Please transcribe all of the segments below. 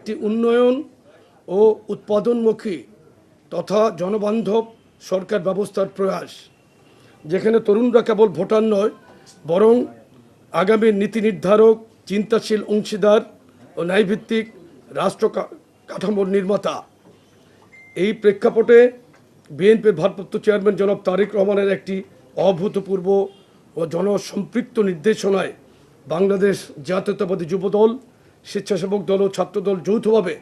একটি উন্নয়ন ও উৎপাদনমুখী তথা জনবান্ধব সরকার ব্যবস্থার প্রয়াস, যেখানে তরুণরা কেবল ভোটার নয়, বরং আগামী নীতি নির্ধারক, চিন্তাশীল অংশীদার ও ন্যায়ভিত্তিক রাষ্ট্র কাঠামোর নির্মাতা। এই প্রেক্ষাপটে বিএনপির ভারপ্রাপ্ত চেয়ারম্যান জনাব তারেক রহমানের একটি অভূতপূর্ব ও জনসম্পৃক্ত নির্দেশনায় বাংলাদেশ জাতীয়তাবাদী যুবদল, স্বেচ্ছাসেবক দল ও ছাত্রদল যৌথভাবে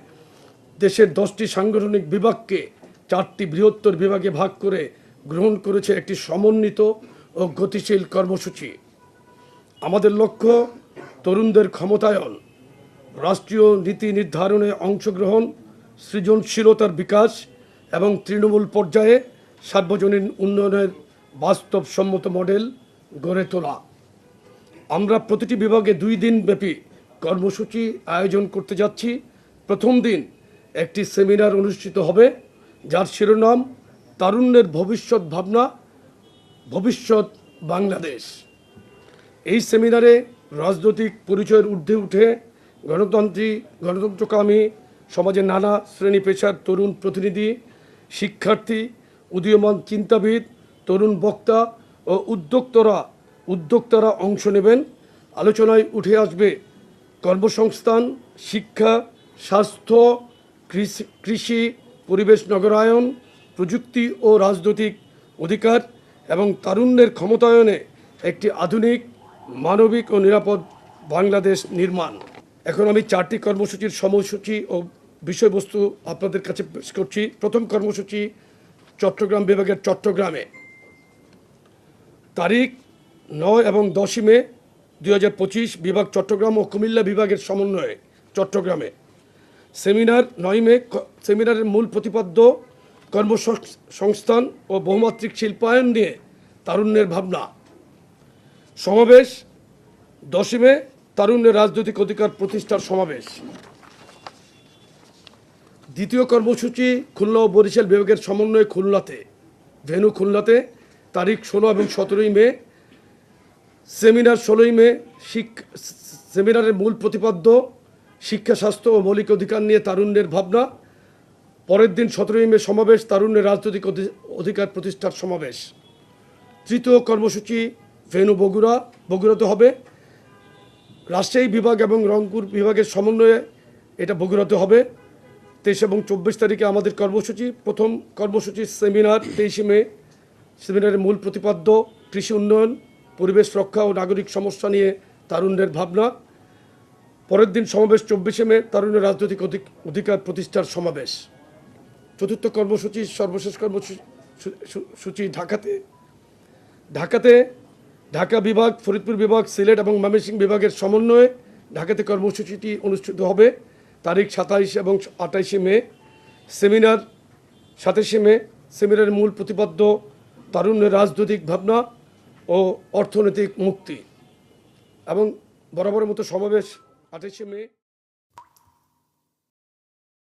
দেশের 10টি সাংগঠনিক বিভাগকে 4টি বৃহত্তর বিভাগে ভাগ করে গ্রহণ করেছে একটি সমন্বিত ও গতিশীল কর্মসূচি। আমাদের লক্ষ্য তরুণদের ক্ষমতায়ন, রাষ্ট্রীয় নীতি নির্ধারণে অংশগ্রহণ, সৃজনশীলতার বিকাশ এবং তৃণমূল পর্যায়ে সার্বজনীন উন্নয়নের বাস্তবসম্মত মডেল গড়ে তোলা। আমরা প্রতিটি বিভাগে 2 দিন ব্যাপী কর্মসূচি আয়োজন করতে যাচ্ছি। প্রথম দিন একটি সেমিনার অনুষ্ঠিত হবে, যার শিরোনাম তারুণ্যের ভবিষ্যৎ ভাবনা, ভবিষ্যৎ বাংলাদেশ। এই সেমিনারে রাজনৈতিক পরিচয়ের ঊর্ধ্বে উঠে গণতন্ত্রকামী সমাজের নানা শ্রেণী পেশার তরুণ প্রতিনিধি, শিক্ষার্থী, উদীয়মান চিন্তাবিদ, তরুণ বক্তা ও উদ্যোক্তারা অংশ নেবেন। আলোচনায় উঠে আসবে কর্মসংস্থান, শিক্ষা, স্বাস্থ্য, কৃষি, পরিবেশ নগরায়ন, প্রযুক্তি ও রাজনৈতিক অধিকার এবং তারুণ্যের ক্ষমতায়নে একটি আধুনিক, মানবিক ও নিরাপদ বাংলাদেশ নির্মাণ। এখন আমি 4টি কর্মসূচির সময়সূচি ও বিষয়বস্তু আপনাদের কাছে পেশ করছি। প্রথম কর্মসূচি চট্টগ্রাম বিভাগের চট্টগ্রামে, তারিখ 9 এবং 10 মে 2025, বিভাগ চট্টগ্রাম ও কুমিল্লা বিভাগের সমন্বয়ে চট্টগ্রামে। সেমিনার 9 মে। সেমিনারের মূল প্রতিপাদ্য কর্মসংস্থান ও বহুমাত্রিক শিল্পায়ন নিয়ে তারুণ্যের ভাবনা। সমাবেশ 10 মে, তারুণ্যের রাজনৈতিক অধিকার প্রতিষ্ঠার সমাবেশ। দ্বিতীয় কর্মসূচি খুলনা ও বরিশাল বিভাগের সমন্বয়ে খুলনাতে, ভেন্যু খুলনাতে, তারিখ 16 এবং 17 মে। সেমিনার 16 মে। সেমিনারের মূল প্রতিপাদ্য শিক্ষা, স্বাস্থ্য ও মৌলিক অধিকার নিয়ে তারুণ্যের ভাবনা। পরের দিন 17 মে সমাবেশ, তারুণ্যের রাজনৈতিক অধিকার প্রতিষ্ঠার সমাবেশ। তৃতীয় কর্মসূচি ভেন্যু বগুড়াতে হবে। রাজশাহী বিভাগ এবং রংপুর বিভাগের সমন্বয়ে এটা বগুড়াতে হবে। 23 এবং 24 তারিখে আমাদের কর্মসূচি। প্রথম কর্মসূচি সেমিনার 23 মে। সেমিনারের মূল প্রতিপাদ্য কৃষি উন্নয়ন, পরিবেশ রক্ষা ও নাগরিক সমস্যা নিয়ে তারুণ্যের ভাবনা। পরের দিন সমাবেশ 24 মে, তারুণ্যের রাজনৈতিক অধিকার প্রতিষ্ঠার সমাবেশ। চতুর্থ কর্মসূচি, সর্বশেষ কর্মসূচি ঢাকাতে ঢাকা বিভাগ, ফরিদপুর বিভাগ, সিলেট এবং ময়মনসিংহ বিভাগের সমন্বয়ে ঢাকাতে কর্মসূচিটি অনুষ্ঠিত হবে। তারিখ 27 এবং 28 মে। সেমিনার 27 মে। সেমিনারের মূল প্রতিপাদ্য তারুণ্যের রাজনৈতিক ভাবনা ও অর্থনৈতিক মুক্তি। এবং বরাবরের মতো সমাবেশ 28 মে।